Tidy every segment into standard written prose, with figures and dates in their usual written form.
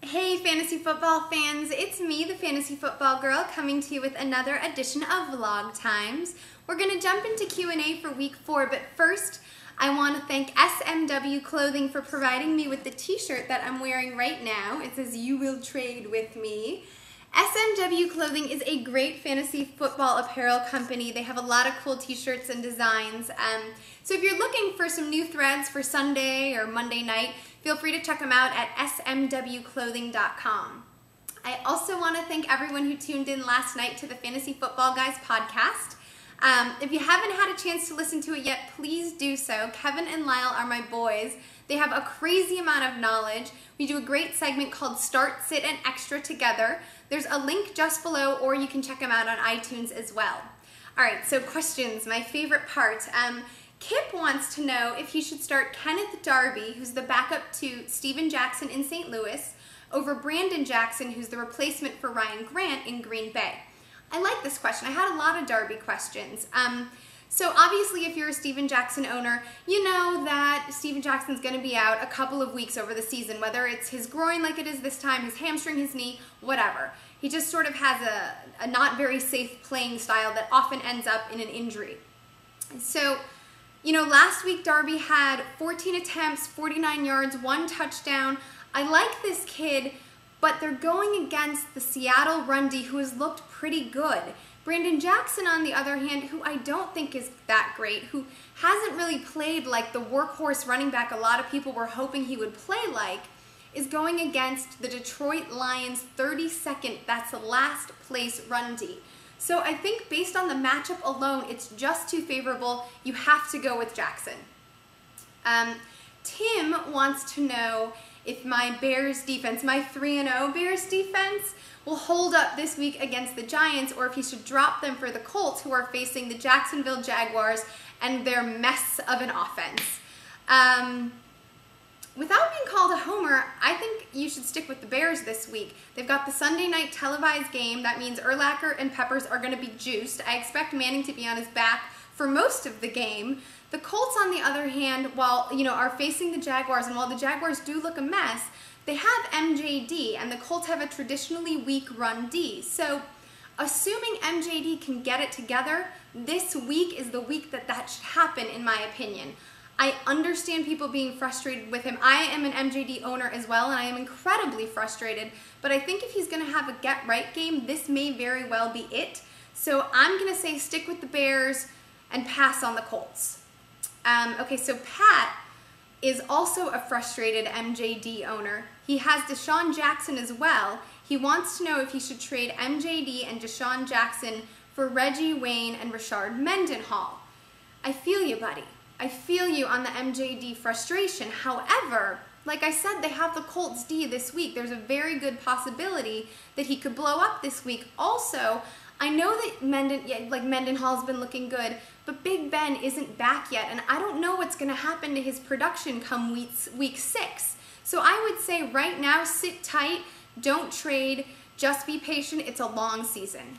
Hey fantasy football fans, it's me, the Fantasy Football Girl, coming to you with another edition of Vlog Times. We're going to jump into Q&A for week 4, but first I want to thank SMW Clothing for providing me with the t-shirt that I'm wearing right now. It says, "You will trade with me." SMW Clothing is a great fantasy football apparel company. They have a lot of cool t-shirts and designs. So if you're looking for some new threads for Sunday or Monday night, feel free to check them out at smwclothing.com. I also want to thank everyone who tuned in last night to the Fantasy Football Guys podcast. If you haven't had a chance to listen to it yet, please do so. Kevin and Lyle are my boys. They have a crazy amount of knowledge. We do a great segment called Start, Sit, and Extra together. There's a link just below, or you can check them out on iTunes as well. All right, so questions, my favorite part. Kip wants to know if he should start Kenneth Darby, who's the backup to Steven Jackson in St. Louis, over Brandon Jackson, who's the replacement for Ryan Grant in Green Bay. I like this question. I had a lot of Darby questions. So obviously if you're a Steven Jackson owner, you know that Steven Jackson's going to be out a couple of weeks over the season, whether it's his groin like it is this time, his hamstring, his knee, whatever. He just sort of has a not very safe playing style that often ends up in an injury. So, you know, last week Darby had 14 attempts, 49 yards, 1 touchdown. I like this kid, but they're going against the Seattle run D, who has looked pretty good. Brandon Jackson, on the other hand, who I don't think is that great, who hasn't really played like the workhorse running back a lot of people were hoping he would play like, is going against the Detroit Lions 32nd, that's the last place run D. So I think based on the matchup alone, it's just too favorable. You have to go with Jackson. Tim wants to know if my Bears defense, my 3-0 Bears defense, will hold up this week against the Giants, or if he should drop them for the Colts, who are facing the Jacksonville Jaguars and their mess of an offense. Without being called a homer, I think you should stick with the Bears this week. They've got the Sunday night televised game. That means Urlacher and Peppers are going to be juiced. I expect Manning to be on his back for most of the game. The Colts, on the other hand, are facing the Jaguars, and while the Jaguars do look a mess, they have MJD, and the Colts have a traditionally weak run D. So, assuming MJD can get it together, this week is the week that should happen, in my opinion. I understand people being frustrated with him. I am an MJD owner as well, and I am incredibly frustrated, but I think if he's going to have a get-right game, this may very well be it. So I'm going to say stick with the Bears and pass on the Colts. Okay, so Pat is also a frustrated MJD owner. He has Deshaun Jackson as well. He wants to know if he should trade MJD and Deshaun Jackson for Reggie Wayne and Rashard Mendenhall. I feel you, buddy. I feel you on the MJD frustration. However, like I said, they have the Colts D this week. There's a very good possibility that he could blow up this week. Also, I know that Mendenhall's been looking good, but Big Ben isn't back yet, and I don't know what's going to happen to his production come week 6. So I would say right now, sit tight, don't trade, just be patient. It's a long season.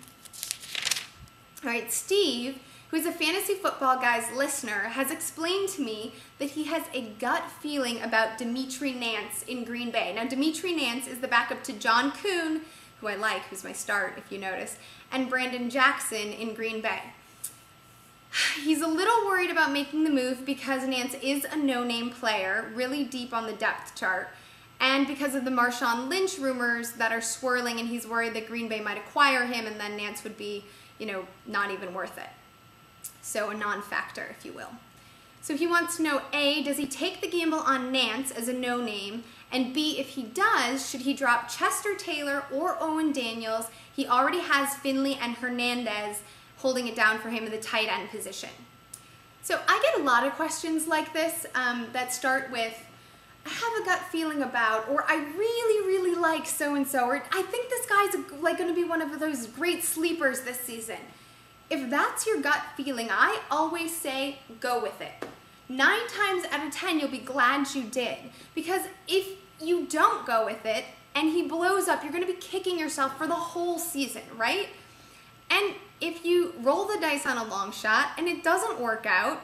All right, Steve, who's a Fantasy Football Guys listener, has explained to me that he has a gut feeling about Dimitri Nance in Green Bay. Now, Dimitri Nance is the backup to John Kuhn, who I like, who's my start, if you notice, and Brandon Jackson in Green Bay. He's a little worried about making the move because Nance is a no-name player, really deep on the depth chart, and because of the Marshawn Lynch rumors that are swirling, and he's worried that Green Bay might acquire him and then Nance would be, not even worth it. So a non-factor, if you will. So he wants to know, A, does he take the gamble on Nance as a no-name? And B, if he does, should he drop Chester Taylor or Owen Daniels? He already has Finley and Hernandez holding it down for him in the tight end position. So I get a lot of questions like this that start with, I have a gut feeling about, or I really, really like so-and-so, or I think this guy's going to be one of those great sleepers this season. If that's your gut feeling, I always say go with it. 9 times out of 10, you'll be glad you did. Because if you don't go with it and he blows up, you're going to be kicking yourself for the whole season, right? And if you roll the dice on a long shot and it doesn't work out,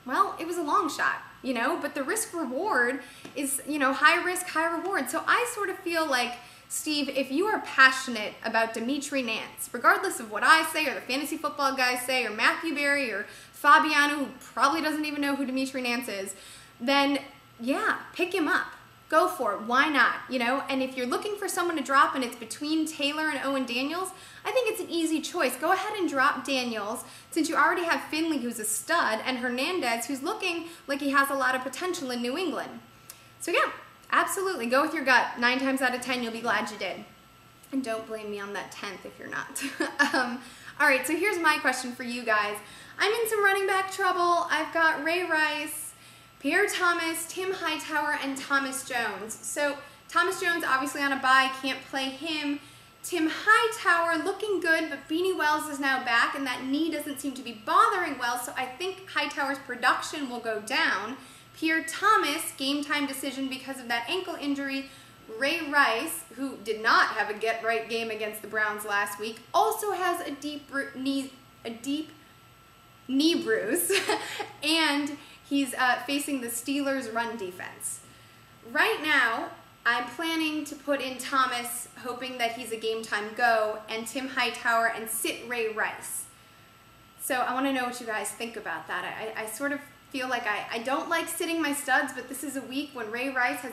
well, it was a long shot. you know, but the risk reward is, you know, high risk, high reward. So I sort of feel like, Steve, if you are passionate about Dimitri Nance, regardless of what I say or the fantasy football guys say or Matthew Berry or Fabiano, who probably doesn't even know who Dimitri Nance is, then yeah, pick him up. Go for it. Why not? You know, and if you're looking for someone to drop and it's between Taylor and Owen Daniels, I think it's an easy choice. Go ahead and drop Daniels since you already have Finley, who's a stud, and Hernandez, who's looking like he has a lot of potential in New England. So yeah, absolutely. Go with your gut. 9 times out of 10, you'll be glad you did. And don't blame me on that 10th if you're not. All right, so here's my question for you guys. I'm in some running back trouble. I've got Ray Rice, Pierre Thomas, Tim Hightower, and Thomas Jones. So Thomas Jones obviously on a bye, can't play him. Tim Hightower looking good, but Beanie Wells is now back, and that knee doesn't seem to be bothering Wells, so I think Hightower's production will go down. Pierre Thomas, game time decision because of that ankle injury. Ray Rice, who did not have a get-right game against the Browns last week, also has a deep knee bruise, and he's facing the Steelers' run defense. Right now, I'm planning to put in Thomas, hoping that he's a game-time go, and Tim Hightower, and sit Ray Rice. So I want to know what you guys think about that. I sort of feel like I don't like sitting my studs, but this is a week when Ray Rice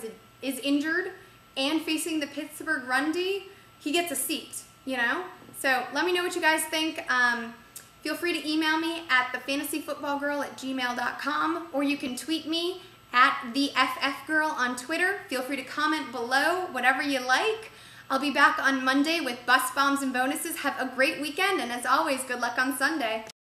is injured and facing the Pittsburgh run D. He gets a seat, you know? So let me know what you guys think. Feel free to email me at thefantasyfootballgirl@gmail.com, or you can tweet me at theFFgirl on Twitter. Feel free to comment below, whatever you like. I'll be back on Monday with bust bombs and bonuses. Have a great weekend, and as always, good luck on Sunday.